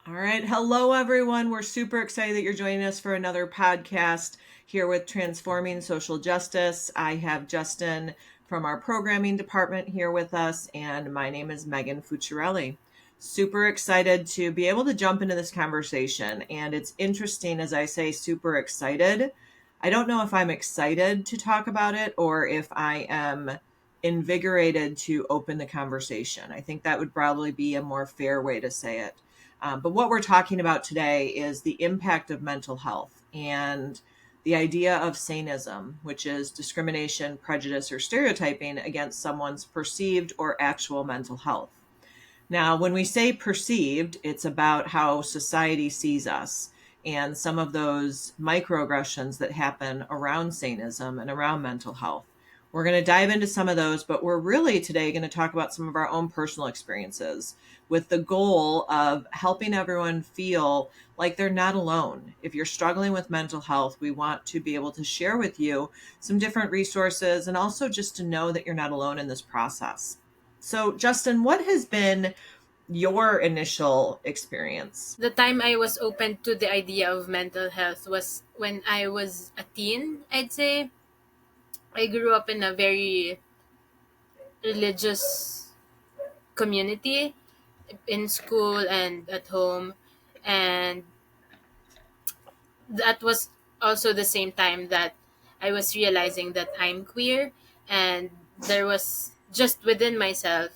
All right. Hello, everyone. We're super excited that you're joining us for another podcast here with Transforming Social Justice. I have Justinne from our programming department here with us, and my name is Megan Fucciarelli. Super excited to be able to jump into this conversation. And it's interesting, as I say, super excited. I don't know if I'm excited to talk about it or if I am invigorated to open the conversation. I think that would probably be a more fair way to say it. But what we're talking about today is the impact of mental health and the idea of saneism, which is discrimination, prejudice, or stereotyping against someone's perceived or actual mental health. Now, when we say perceived, it's about how society sees us and some of those microaggressions that happen around saneism and around mental health. We're going to dive into some of those, but we're really today going to talk about some of our own personal experiences with the goal of helping everyone feel like they're not alone. If you're struggling with mental health, we want to be able to share with you some different resources and also just to know that you're not alone in this process. So, Justinne, what has been your initial experience? The time I was open to the idea of mental health was when I was a teen, I'd say. I grew up in a very religious community in school and at home. And that was also the same time that I was realizing that I'm queer. And there was just within myself,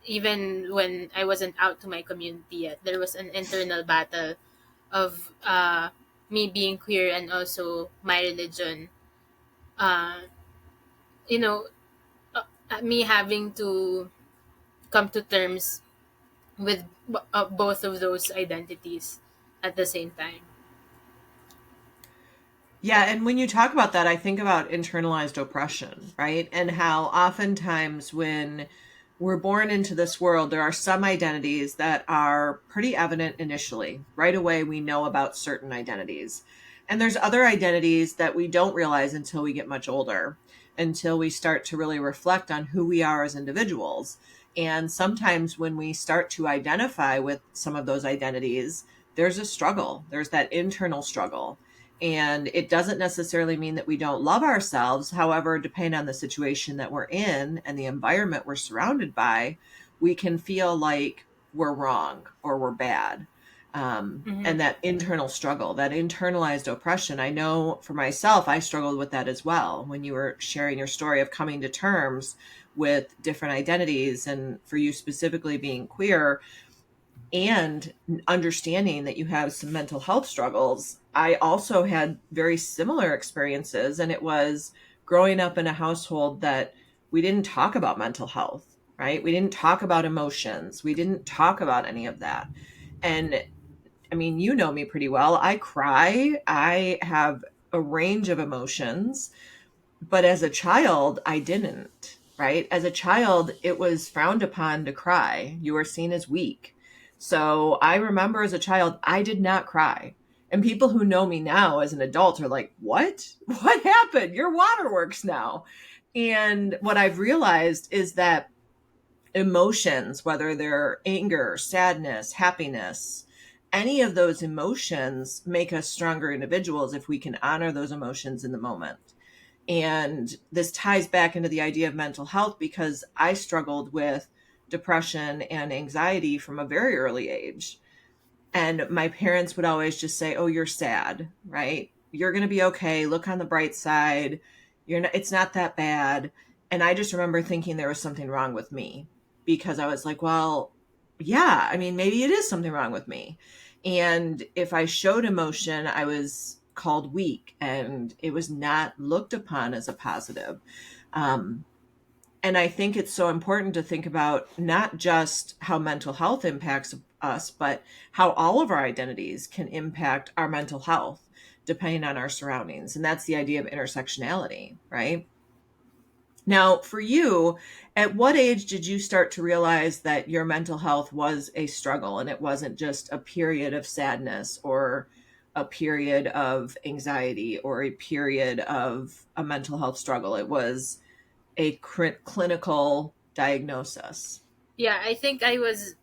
even when I wasn't out to my community yet, there was an internal battle of me being queer and also my religion. Uh, you know, me having to come to terms with both of those identities at the same time. Yeah, and when you talk about that, I think about internalized oppression, right? And how oftentimes when we're born into this world, there are some identities that are pretty evident initially. Right away, we know about certain identities. And there's other identities that we don't realize until we get much older, until we start to really reflect on who we are as individuals. And sometimes when we start to identify with some of those identities, there's a struggle, there's that internal struggle. And it doesn't necessarily mean that we don't love ourselves. However, depending on the situation that we're in and the environment we're surrounded by, we can feel like we're wrong or we're bad. Mm-hmm. And that internal struggle, that internalized oppression, I know for myself, I struggled with that as well. When you were sharing your story of coming to terms with different identities, and for you specifically being queer, and understanding that you have some mental health struggles, I also had very similar experiences. And it was growing up in a household that we didn't talk about mental health, right? We didn't talk about emotions. We didn't talk about any of that. And I mean, you know me pretty well. I cry. I have a range of emotions. But as a child, I didn't, right? As a child, it was frowned upon to cry. You were seen as weak. So I remember as a child, I did not cry. And people who know me now as an adult are like, what? What happened? Your waterworks now. And what I've realized is that emotions, whether they're anger, sadness, happiness, any of those emotions make us stronger individuals if we can honor those emotions in the moment. And this ties back into the idea of mental health because I struggled with depression and anxiety from a very early age. And my parents would always just say, "Oh, you're sad, right? You're going to be okay. Look on the bright side. You're not, it's not that bad." And I just remember thinking there was something wrong with me because I was like, well, yeah, I mean, maybe it is something wrong with me. And if I showed emotion, I was called weak and it was not looked upon as a positive. Um, and I think it's so important to think about not just how mental health impacts us, but how all of our identities can impact our mental health depending on our surroundings. And that's the idea of intersectionality, right? Now, for you, at what age did you start to realize that your mental health was a struggle and it wasn't just a period of sadness or a period of anxiety or a period of a mental health struggle? It was a clinical diagnosis. Yeah, I think I was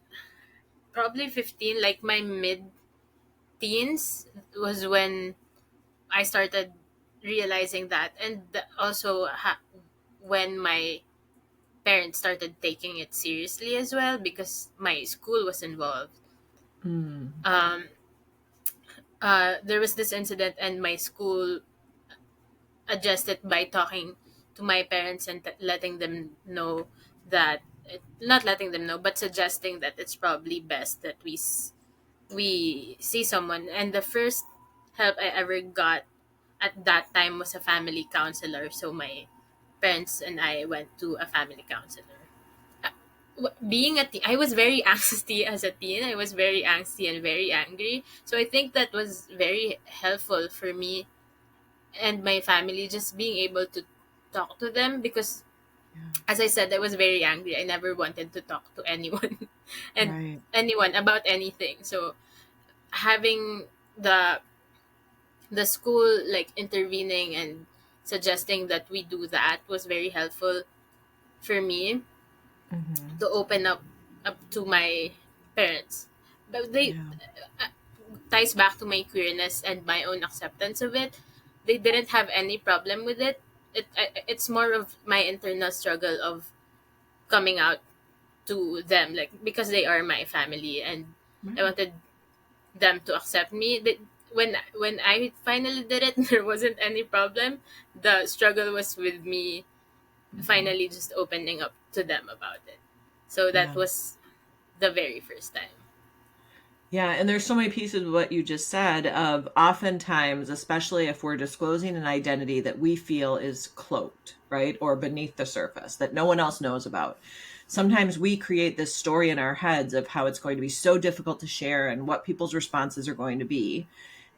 probably 15, like my mid teens was when I started realizing that, and also when my parents started taking it seriously as well, because my school was involved. Mm. Um, there was this incident, and my school adjusted by talking to my parents and letting them know that not letting them know, but suggesting that it's probably best that we see someone. And the first help I ever got at that time was a family counselor. So my parents and I went to a family counselor. Being a teen, I was very angsty as a teen. I was very angsty and very angry. So I think that was very helpful for me and my family, just being able to talk to them, because Yeah. as I said, I was very angry. I never wanted to talk to anyone and Right. anyone about anything. So having the school like intervening and suggesting that we do that was very helpful for me Mm-hmm. to open up to my parents. But they Yeah. ties back to my queerness and my own acceptance of it. They didn't have any problem with it. It's more of my internal struggle of coming out to them, like, because they are my family, and I Right. wanted them to accept me. When I finally did it, there wasn't any problem. The struggle was with me Mm-hmm. finally just opening up to them about it. So that Yeah. was the very first time. Yeah, and there's so many pieces of what you just said of oftentimes, especially if we're disclosing an identity that we feel is cloaked, right? Or beneath the surface that no one else knows about. Sometimes we create this story in our heads of how it's going to be so difficult to share and what people's responses are going to be.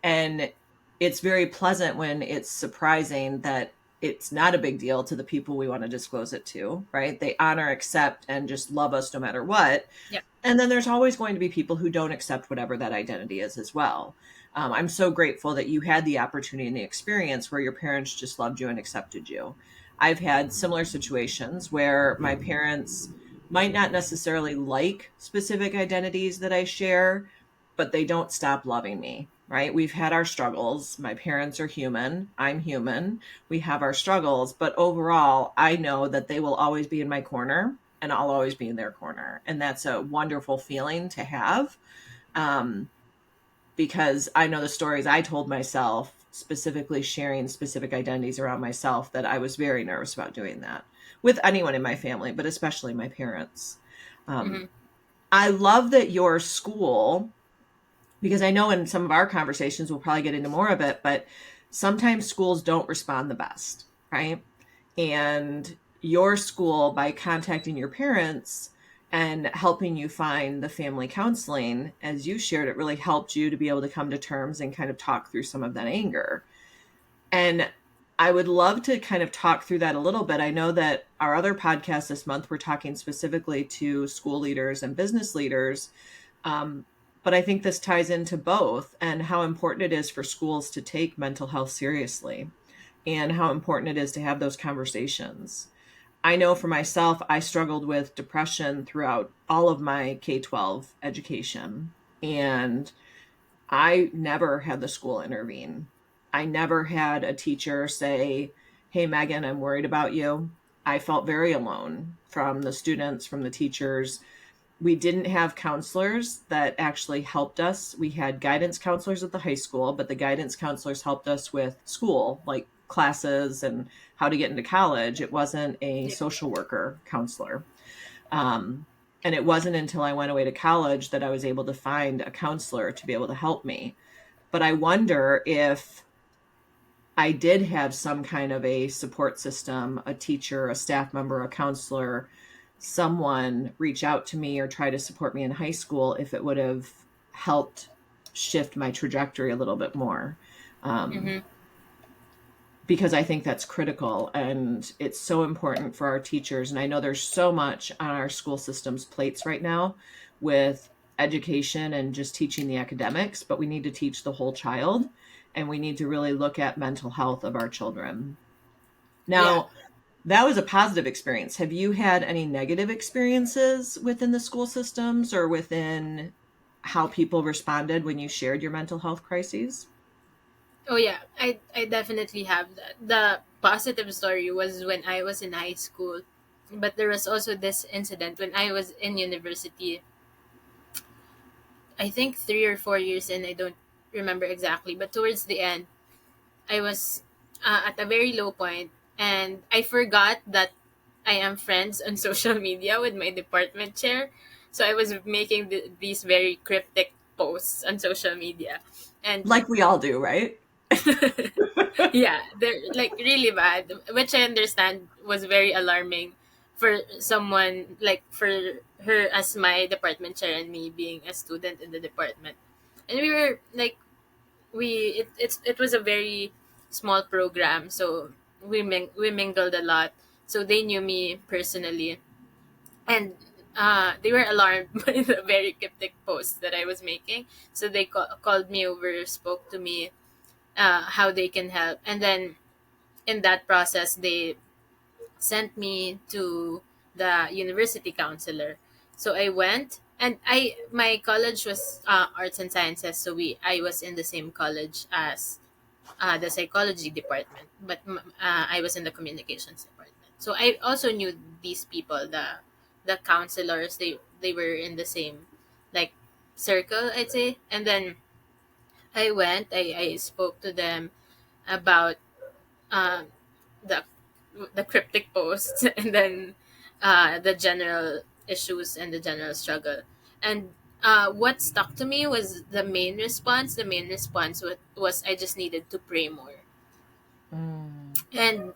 And it's very pleasant when it's surprising that it's not a big deal to the people we want to disclose it to, right? They honor, accept, and just love us no matter what. Yeah. And then there's always going to be people who don't accept whatever that identity is as well. I'm so grateful that you had the opportunity and the experience where your parents just loved you and accepted you. I've had similar situations where my parents might not necessarily like specific identities that I share, but they don't stop loving me, right? We've had our struggles. My parents are human. I'm human. We have our struggles, but overall, I know that they will always be in my corner and I'll always be in their corner. And that's a wonderful feeling to have. Um, because I know the stories I told myself, specifically sharing specific identities around myself, that I was very nervous about doing that with anyone in my family, but especially my parents. Um, Mm-hmm. I love that your school, because I know in some of our conversations, we'll probably get into more of it, but sometimes schools don't respond the best, right? And your school, by contacting your parents and helping you find the family counseling, as you shared, it really helped you to be able to come to terms and kind of talk through some of that anger. And I would love to kind of talk through that a little bit. I know that our other podcast this month, we're talking specifically to school leaders and business leaders. Um, but I think this ties into both and how important it is for schools to take mental health seriously and how important it is to have those conversations. I know for myself, I struggled with depression throughout all of my K 12 education. And I never had the school intervene. I never had a teacher say, "Hey, Megan, I'm worried about you." I felt very alone from the students, from the teachers. We didn't have counselors that actually helped us. We had guidance counselors at the high school, but the guidance counselors helped us with school, like classes and how to get into college. It wasn't a Yeah. social worker counselor. Um, and it wasn't until I went away to college that I was able to find a counselor to be able to help me. But I wonder if I did have some kind of a support system, a teacher, a staff member, a counselor, someone reach out to me or try to support me in high school, if it would have helped shift my trajectory a little bit more. Um, Mm-hmm. because I think that's critical and it's so important for our teachers. And I know there's so much on our school system's plates right now with education and just teaching the academics, but we need to teach the whole child and we need to really look at mental health of our children. Yeah. Now, that was a positive experience. Have you had any negative experiences within the school systems or within how people responded when you shared your mental health crises? Oh yeah, I definitely have that. The positive story was when I was in high school, but there was also this incident when I was in university. I think 3 or 4 years in, I don't remember exactly, but towards the end, I was at a very low point, and I forgot that I am friends on social media with my department chair. So I was making these very cryptic posts on social media, and Like we all do, right? yeah, they're like really bad, which I understand was very alarming for someone like for her as my department chair and me being a student in the department. And we were like it was a very small program, so we mingled a lot. So they knew me personally, and they were alarmed by the very cryptic posts that I was making. So they called me over, spoke to me, how they can help, and then in that process they sent me to the university counselor. So I went, and I my college was arts and sciences, so we I was in the same college as the psychology department, but I was in the communications department. So I also knew these people, the counselors. They were in the same like circle, I'd say. And then I went. I spoke to them about uh, the the cryptic posts and then the general issues and the general struggle. And what stuck to me was the main response. The main response was I just needed to pray more. Mm, And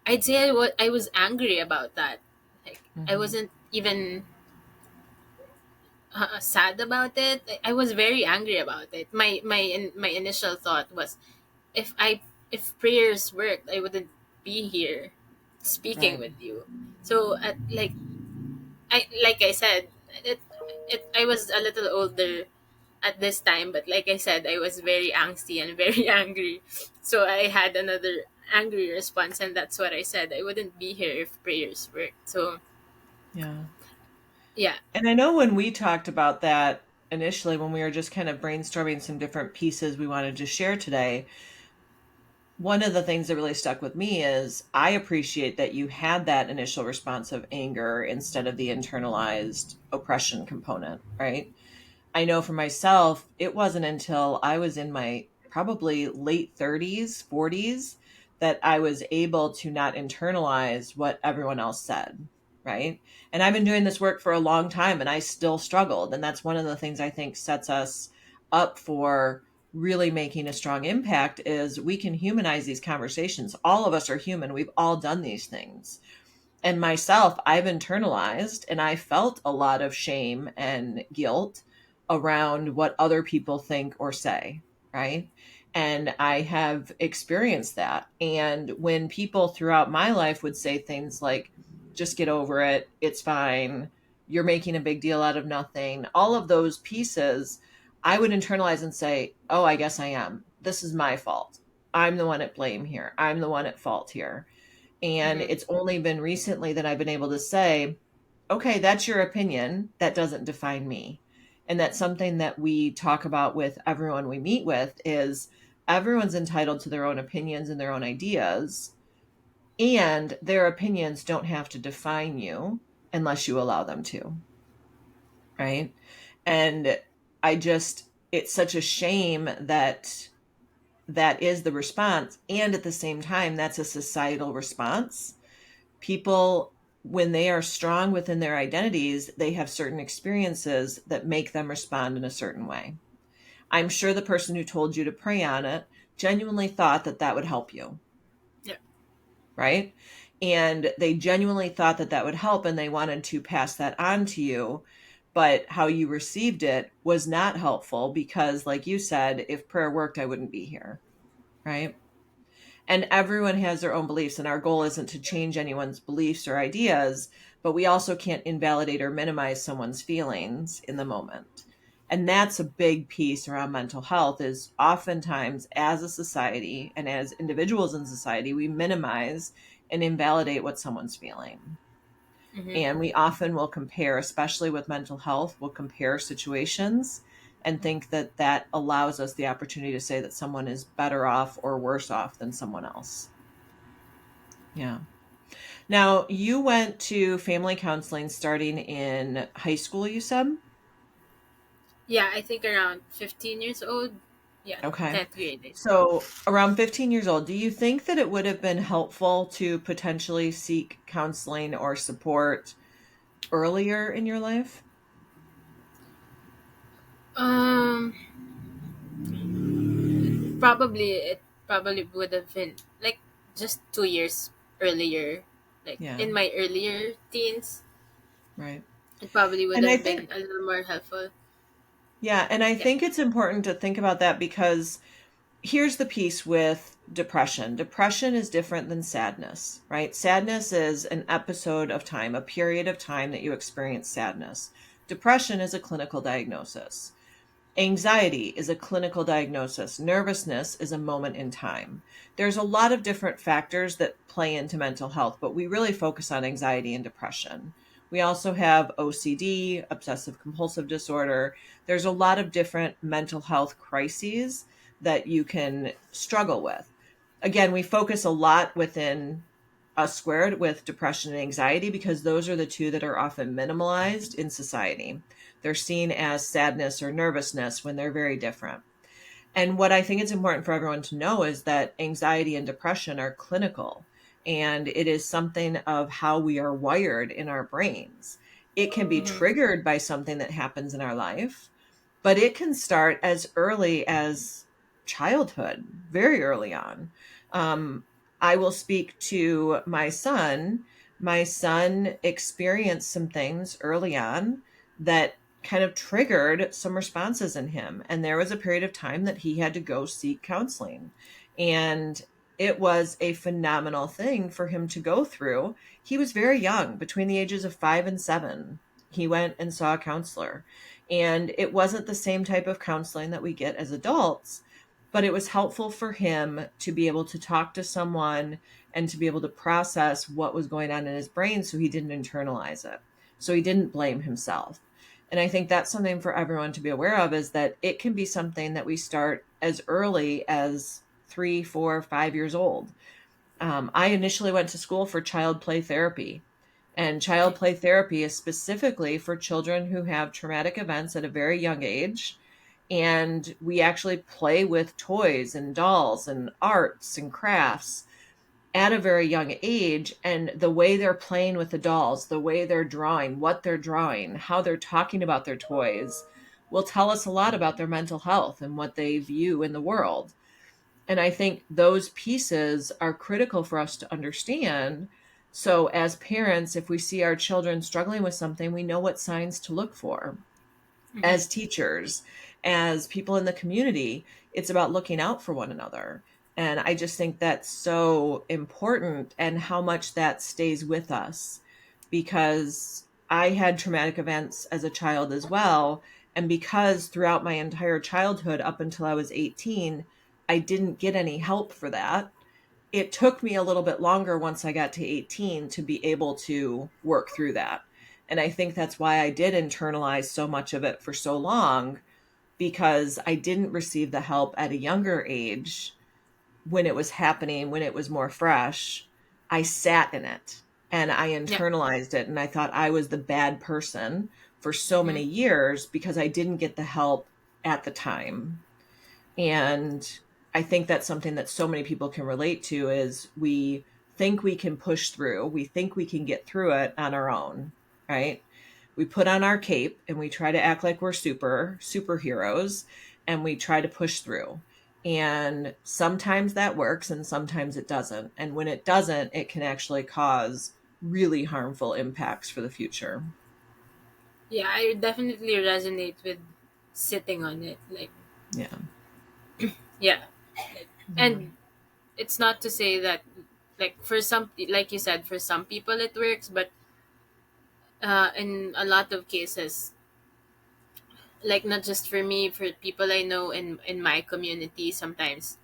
I'd say I was angry about that. Like I mhm. wasn't even sad about it. I was very angry about it. My initial thought was if I if prayers worked, I wouldn't be here speaking Right. with you. So at like I said, it I was a little older at this time, but like I said, I was very angsty and very angry. So I had another angry response, and that's what I said. I wouldn't be here if prayers worked. So Yeah. yeah. And I know when we talked about that initially, when we were just kind of brainstorming some different pieces we wanted to share today, one of the things that really stuck with me is I appreciate that you had that initial response of anger instead of the internalized oppression component, right? I know for myself, it wasn't until I was in my probably late 30s, 40s that I was able to not internalize what everyone else said, right? And I've been doing this work for a long time and I still struggled. And that's one of the things I think sets us up for really making a strong impact is we can humanize these conversations. All of us are human. We've all done these things, and myself, I've internalized and I felt a lot of shame and guilt around what other people think or say, right? And I have experienced that. And when people throughout my life would say things like, just get over it, it's fine, you're making a big deal out of nothing, all of those pieces, I would internalize and say, oh, I guess I am. This is my fault. I'm the one at blame here. I'm the one at fault here. And Mm-hmm. it's only been recently that I've been able to say, okay, that's your opinion. That doesn't define me. And that's something that we talk about with everyone we meet with is everyone's entitled to their own opinions and their own ideas, and their opinions don't have to define you unless you allow them to, right? And I just it's such a shame that that is the response, and at the same time that's a societal response. People, when they are strong within their identities, they have certain experiences that make them respond in a certain way. I'm sure the person who told you to pray on it genuinely thought that that would help you, Yeah. right? And they genuinely thought that that would help and they wanted to pass that on to you. But how you received it was not helpful because, like you said, if prayer worked, I wouldn't be here, right? And everyone has their own beliefs, and our goal isn't to change anyone's beliefs or ideas, but we also can't invalidate or minimize someone's feelings in the moment. And that's a big piece around mental health is oftentimes as a society and as individuals in society we minimize and invalidate what someone's feeling. Mm-hmm. And we often will compare, especially with mental health, we'll compare situations and think that that allows us the opportunity to say that someone is better off or worse off than someone else. Yeah. Now, you went to family counseling starting in high school, you said? Yeah, I think around 15 years old. Yeah, Okay. 10th grade, I think. So, around 15 years old, do you think that it would have been helpful to potentially seek counseling or support earlier in your life? Um, probably would have been like just 2 years earlier, like Yeah, in my earlier teens. right. It probably would And I have been think, a little more helpful. yeah, and I Yeah. think it's important to think about that because here's the piece with depression. Depression is different than sadness, right? Sadness is an episode of time, a period of time that you experience sadness. Depression is a clinical diagnosis. Anxiety is a clinical diagnosis. Nervousness is a moment in time. There's a lot of different factors that play into mental health, but we really focus on anxiety and depression. We also have OCD, obsessive compulsive disorder. There's a lot of different mental health crises that you can struggle with. Again, we focus a lot within us squared with depression and anxiety because those are the two that are often minimalized in society. They're seen as sadness or nervousness when they're very different. And what I think is important for everyone to know is that anxiety and depression are clinical, and it is something of how we are wired in our brains. It can be Mm-hmm. triggered by something that happens in our life, but it can start as early as childhood, very early on. Um, I will speak to my son. My son experienced some things early on that kind of triggered some responses in him. And there was a period of time that he had to go seek counseling. And it was a phenomenal thing for him to go through. He was very young, between the ages of 5 and 7. He went and saw a counselor. And it wasn't the same type of counseling that we get as adults, but it was helpful for him to be able to talk to someone and to be able to process what was going on in his brain so he didn't internalize it. So he didn't blame himself. And I think that's something for everyone to be aware of is that it can be something that we start as early as 3, 4, 5 years old. I initially went to school for child play therapy. And child play therapy is specifically for children who have traumatic events at a very young age. And we actually play with toys and dolls and arts and crafts at a very young age. And the way they're playing with the dolls, the way they're drawing, what they're drawing, how they're talking about their toys will tell us a lot about their mental health and what they view in the world. And I think those pieces are critical for us to understand. So, as parents, if we see our children struggling with something, we know what signs to look for. Mm-hmm. As teachers, as people in the community, it's about looking out for one another. And I just think that's so important and how much that stays with us because I had traumatic events as a child as well. And because throughout my entire childhood, up until I was 18, I didn't get any help for that. It took me a little bit longer once I got to 18 to be able to work through that. And I think that's why I did internalize so much of it for so long because I didn't receive the help at a younger age when it was happening, when it was more fresh. I sat in it and I Yeah. internalized it. And I thought I was the bad person for so Mm-hmm. many years because I didn't get the help at the time. And I think that's something that so many people can relate to is we think we can push through, we think we can get through it on our own, right? We put on our cape and we try to act like we're superheroes and we try to push through. And sometimes that works and sometimes it doesn't. And when it doesn't, it can actually cause really harmful impacts for the future. Yeah, I definitely resonate with sitting on it. Like, Yeah. yeah. Yeah. And it's not to say that, like, for some, like you said, for some people it works, but in a lot of cases, like, not just for me, for people I know in my community, sometimes,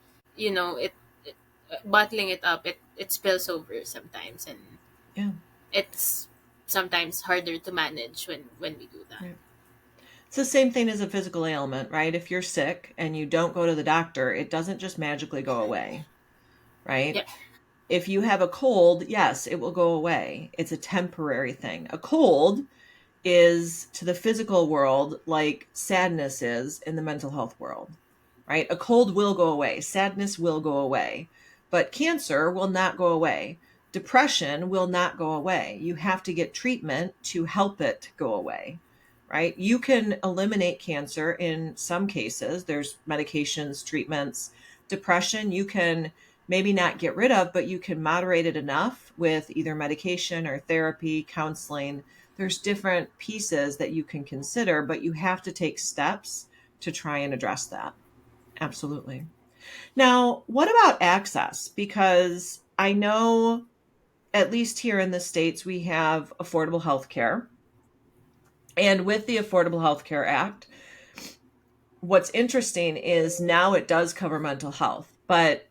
bottling it up, it spills over sometimes. And Yeah. it's sometimes harder to manage when we do that. Right. It's the same thing as a physical ailment, right? If you're sick and you don't go to the doctor, it doesn't just magically go away, right? Yeah. If you have a cold, yes, it will go away. It's a temporary thing. A cold is to the physical world like sadness is in the mental health world, right? A cold will go away, sadness will go away, but cancer will not go away. Depression will not go away. You have to get treatment to help it go away, right? You can eliminate cancer in some cases. There's medications, treatments. Depression, you can maybe not get rid of, but you can moderate it enough with either medication or therapy, counseling. There's different pieces that you can consider, but you have to take steps to try and address that. Absolutely. Now, what about access? Because I know, at least here in the States, we have affordable health care. And with the Affordable Health Care Act, what's interesting is now it does cover mental health, but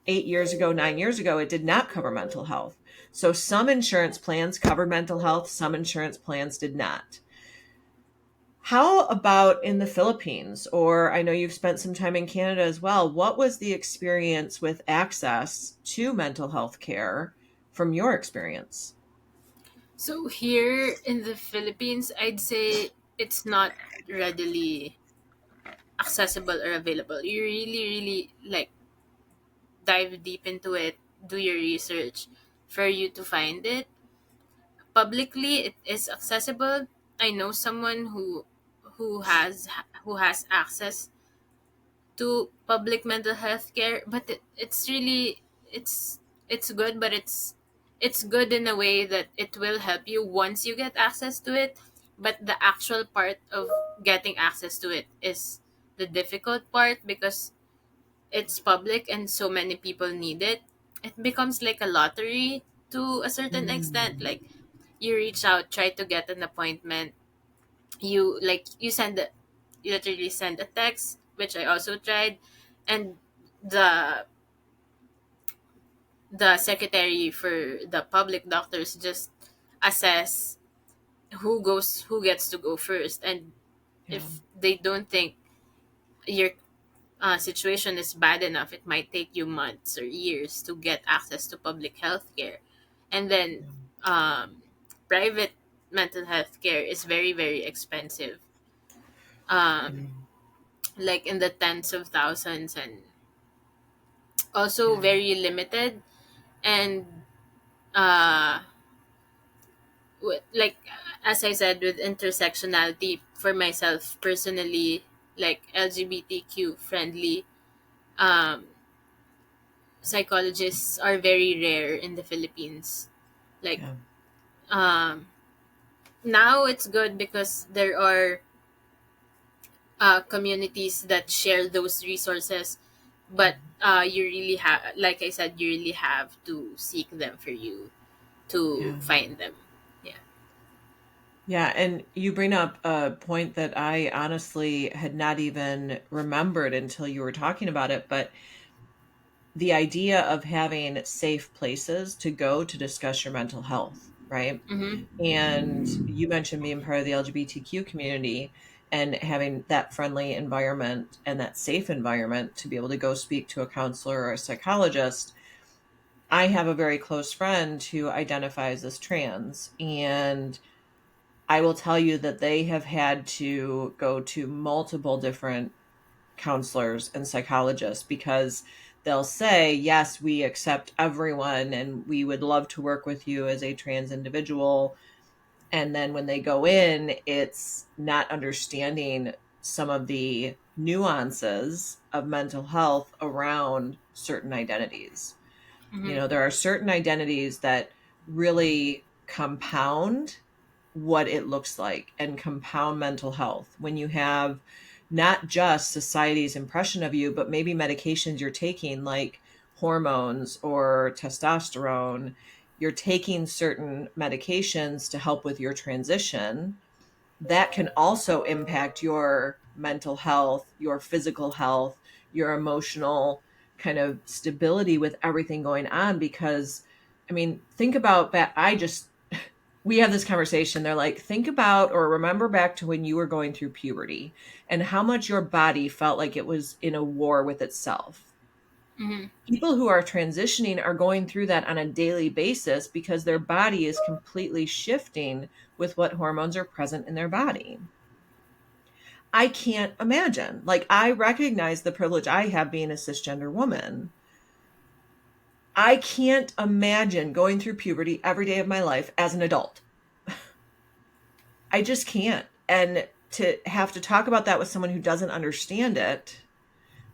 8 years ago, 9 years ago, it did not cover mental health. So some insurance plans covered mental health, some insurance plans did not. How about in the Philippines? Or I know you've spent some time in Canada as well. What was the experience with access to mental health care from your experience? So here in the Philippines, I'd say it's not readily accessible or available. You really, really like dive deep into it, do your research for you to find it. Publicly, it is accessible. I know someone who has access to public mental health care, but it's really it's good, but it's good in a way that it will help you once you get access to it, but the actual part of getting access to it is the difficult part because it's public and so many people need it. It becomes like a lottery to a certain extent. Mm, Like you reach out, try to get an appointment. You send you literally send a text, which I also tried, and the the secretary for the public doctors just assess who gets to go first, and yeah. if they don't think your situation is bad enough, it might take you months or years to get access to public health care. And then Yeah. um, private mental health care is very, very expensive, um, Mm, like in the tens of thousands, and also yeah. very limited. And uh, like as I said, with intersectionality for myself personally, like LGBTQ friendly um, psychologists are very rare in the Philippines. Like Yeah. um, now it's good because there are communities that share those resources, but you really have, like I said, you really have to seek them for you to Yeah. find them. Yeah. Yeah, and you bring up a point that I honestly had not even remembered until you were talking about it, but the idea of having safe places to go to discuss your mental health, right? Mm-hmm. And you mentioned being part of the LGBTQ community and having that friendly environment and that safe environment to be able to go speak to a counselor or a psychologist. I have a very close friend who identifies as trans, and I will tell you that they have had to go to multiple different counselors and psychologists because they'll say, yes, we accept everyone and we would love to work with you as a trans individual. And then when they go in, it's not understanding some of the nuances of mental health around certain identities. You Mm-hmm. know, there are certain identities that really compound what it looks like and compound mental health when you have not just society's impression of you, but maybe medications you're taking like hormones or testosterone. You're taking certain medications to help with your transition that can also impact your mental health, your physical health, your emotional kind of stability with everything going on. Because, I mean, think about that. we have this conversation. They're like, think about or remember back to when you were going through puberty and how much your body felt like it was in a war with itself. Mm-hmm. People who are transitioning are going through that on a daily basis because their body is completely shifting with what hormones are present in their body. I can't imagine. Like, I recognize the privilege I have being a cisgender woman. I can't imagine going through puberty every day of my life as an adult. I just can't. And to have to talk about that with someone who doesn't understand it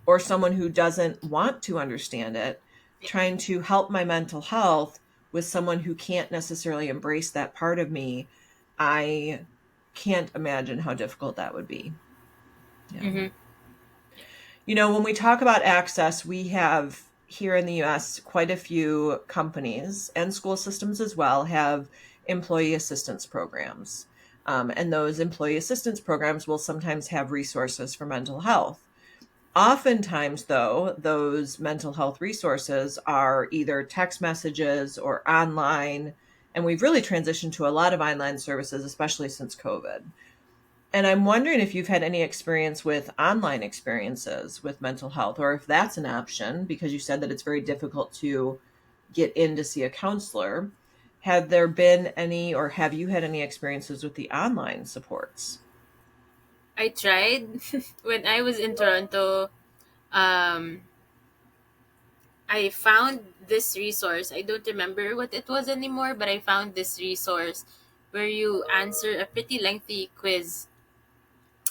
or someone who doesn't want to understand it, trying to help my mental health with someone who can't necessarily embrace that part of me, I can't imagine how difficult that would be. Yeah. Mm-hmm. When we talk about access, we have here in the US quite a few companies and school systems as well have employee assistance programs. And those employee assistance programs will sometimes have resources for mental health. Oftentimes, though, those mental health resources are either text messages or online. And we've really transitioned to a lot of online services, especially since COVID. And I'm wondering if you've had any experience with online experiences with mental health, or if that's an option, because you said that it's very difficult to get in to see a counselor. Have there been any, or have you had any experiences with the online supports? I tried when I was in Toronto. Um, I found this resource. I don't remember what it was anymore, but I found this resource where you answer a pretty lengthy quiz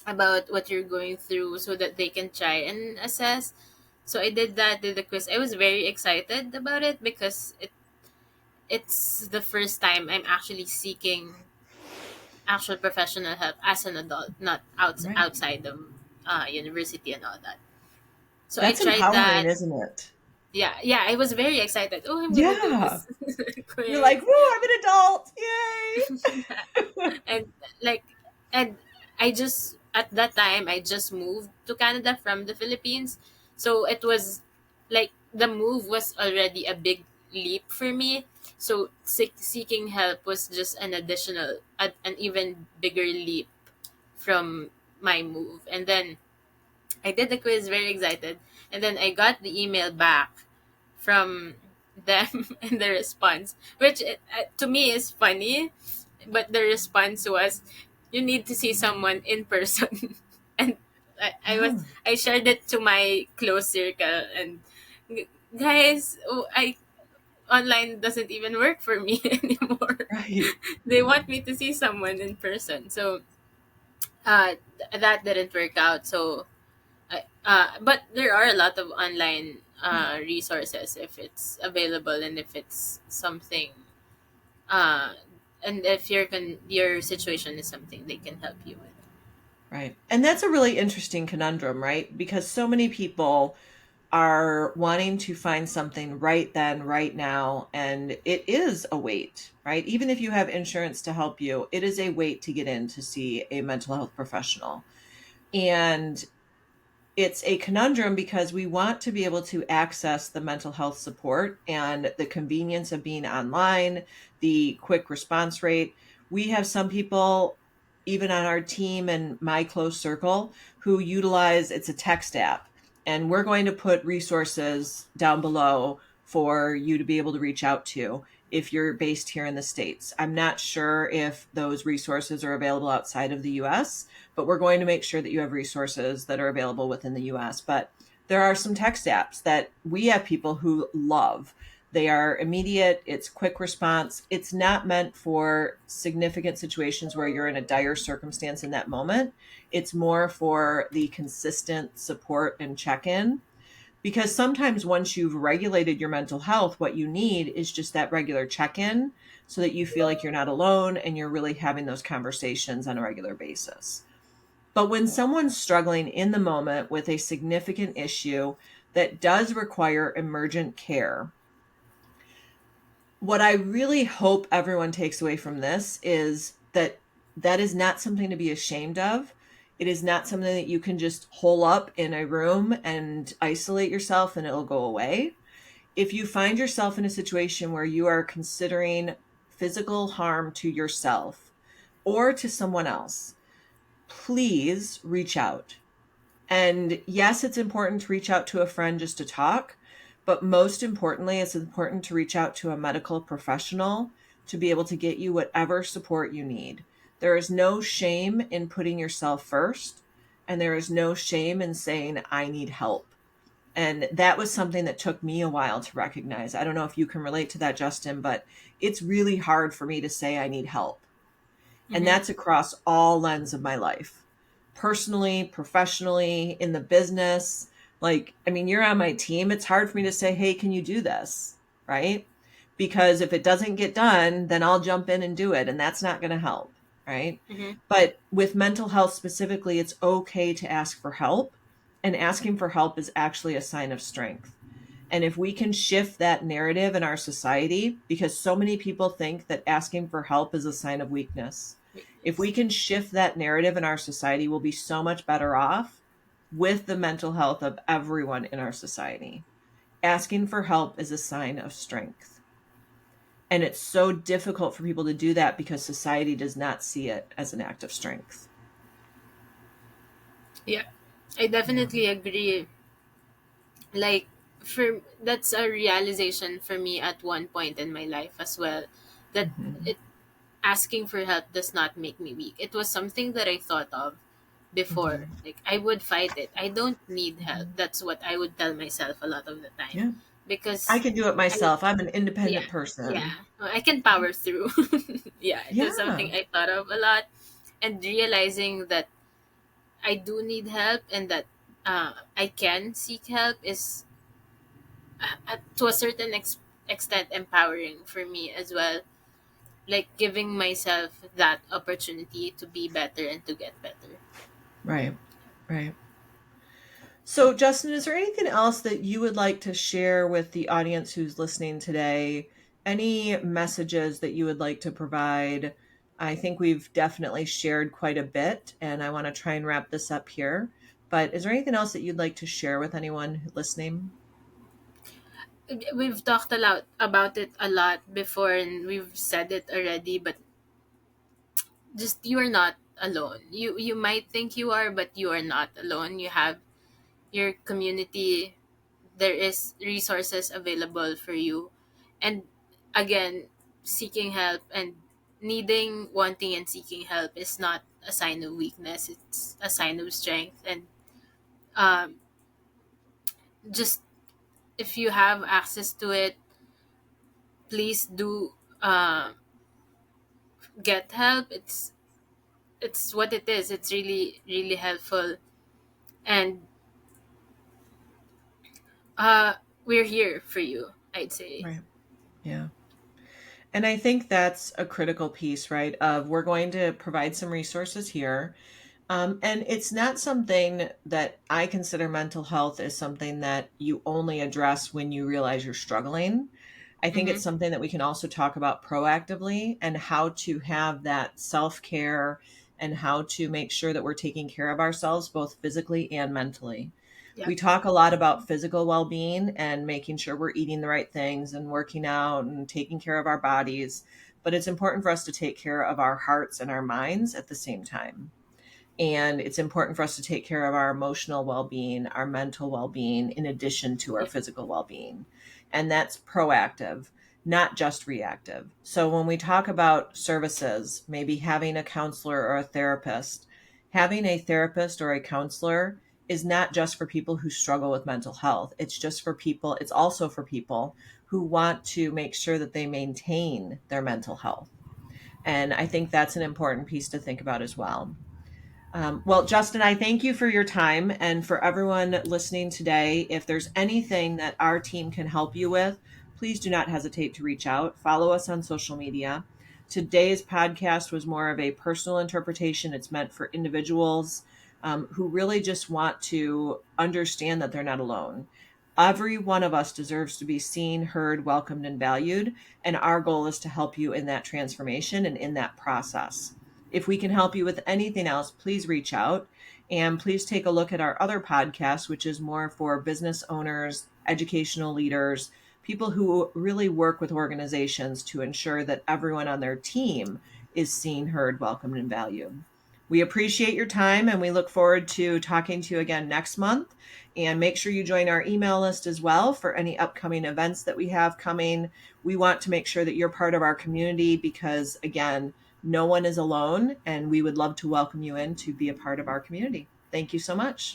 about what you're going through so that they can try and assess. So I did that, did the quiz. I was very excited about it because it's the first time I'm actually seeking actual professional help as an adult, not Right. outside of university and all that. So I That's tried empowering, that. isn't it? Yeah, I was very excited. Oh, I'm gonna do Yeah. this You're like, quiz. woo, I'm an adult. Yay. And like, and I just at that time I just moved to Canada from the Philippines, so it was like the move was already a big leap for me. So seeking help was just an additional, an even bigger leap from my move. And then I did the quiz, very excited, and then I got the email back from them and the response, which to me is funny, but the response was, "You need to see someone in person," and Oh, I shared it to my close circle, and guys, oh, I online doesn't even work for me anymore. right. They want me to see someone in person, so that didn't work out. So but there are a lot of online resources if it's available and if it's something, uh, and if your situation is something they can help you with. Right. And that's a really interesting conundrum, right? Because so many people are wanting to find something right then, right now, and it is a wait, right? Even if you have insurance to help you, it is a wait to get in to see a mental health professional. And it's a conundrum because we want to be able to access the mental health support and the convenience of being online, the quick response rate. We have some people, even on our team and my close circle, who utilize it's a text app. And we're going to put resources down below for you to be able to reach out to if you're based here in the States. I'm not sure if those resources are available outside of the US, but we're going to make sure that you have resources that are available within the US. But there are some text apps that we have people who love. They are immediate, it's quick response. It's not meant for significant situations where you're in a dire circumstance in that moment. It's more for the consistent support and check in. Because sometimes once you've regulated your mental health, what you need is just that regular check in so that you feel like you're not alone and you're really having those conversations on a regular basis. But when someone's struggling in the moment with a significant issue that does require emergent care, what I really hope everyone takes away from this is that that is not something to be ashamed of. It is not something that you can just hole up in a room and isolate yourself and it'll go away. If you find yourself in a situation where you are considering physical harm to yourself or to someone else, please reach out. And yes, it's important to reach out to a friend just to talk, but most importantly, it's important to reach out to a medical professional to be able to get you whatever support you need. There is no shame in putting yourself first, and there is no shame in saying, I need help. And that was something that took me a while to recognize. I don't know if you can relate to that, Justin, but it's really hard for me to say I need help. And Mm-hmm. that's across all lens of my life, personally, professionally, in the business. Like, I mean, you're on my team. It's hard for me to say, hey, can you do this? Right? Because if it doesn't get done, then I'll jump in and do it. And that's not going to help. Right? Mm-hmm. But with mental health specifically, it's okay to ask for help. And asking for help is actually a sign of strength. And if we can shift that narrative in our society, because so many people think that asking for help is a sign of weakness, if we can shift that narrative in our society, we'll be so much better off with the mental health of everyone in our society. Asking for help is a sign of strength. And it's so difficult for people to do that because society does not see it as an act of strength. Yeah, I Yeah. definitely agree. Like, for that's a realization for me at one point in my life as well, that Mm-hmm. it asking for help does not make me weak. It was something that I thought of before. Mm-hmm. Like, I would fight it. I don't need help. Mm-hmm. That's what I would tell myself a lot of the time. Yeah. I Because can do it I myself. I'm an yeah, independent yeah. person. I can power through. Yeah, it was Yeah. something I thought of a lot, and realizing that I do need help and that I can seek help is to a certain extent empowering for me as well. Like giving myself that opportunity to be better and to get better. Right. Right. So, Justin, is there anything else that you would like to share with the audience who's listening today? Any messages that you would like to provide? I think we've definitely shared quite a bit, and I want to try and wrap this up here. But is there anything else that you'd like to share with anyone listening? We've talked a lot about it a lot before and we've said it already, but just you're not alone. You might think you are, but you are not alone. You have your community. There is resources available for you. And again, seeking help and wanting and seeking help is not a sign of weakness. It's a sign of strength. And um, just if you have access to it, please do get help. It's what it is. It's really really helpful, and uh, we're here for you. I'd say. Right. Yeah. And I think that's a critical piece, right? Of we're going to provide some resources here. And it's not something that I consider mental health as something that you only address when you realize you're struggling. I think Mm-hmm. it's something that we can also talk about proactively and how to have that self care and how to make sure that we're taking care of ourselves, both physically and mentally. Yep. We talk a lot about physical well being and making sure we're eating the right things and working out and taking care of our bodies. But it's important for us to take care of our hearts and our minds at the same time. And it's important for us to take care of our emotional well being, our mental well being, in addition to our Yep. physical well being. And that's proactive, not just reactive. So when we talk about services, maybe having a counselor or a therapist, having a therapist or a counselor is not just for people who struggle with mental health. It's also for people who want to make sure that they maintain their mental health. And I think that's an important piece to think about as well. Well, Justin, I thank you for your time and for everyone listening today. If there's anything that our team can help you with, please do not hesitate to reach out. Follow us on social media. Today's podcast was more of a personal interpretation. It's meant for individuals who really just want to understand that they're not alone. Every one of us deserves to be seen, heard, welcomed, and valued. And our goal is to help you in that transformation and in that process. If we can help you with anything else, please reach out and please take a look at our other podcast, which is more for business owners, educational leaders, people who really work with organizations to ensure that everyone on their team is seen, heard, welcomed, and valued. We appreciate your time, and we look forward to talking to you again next month. And make sure you join our email list as well for any upcoming events that we have coming. We want to make sure that you're part of our community because, again, no one is alone, and we would love to welcome you in to be a part of our community. Thank you so much.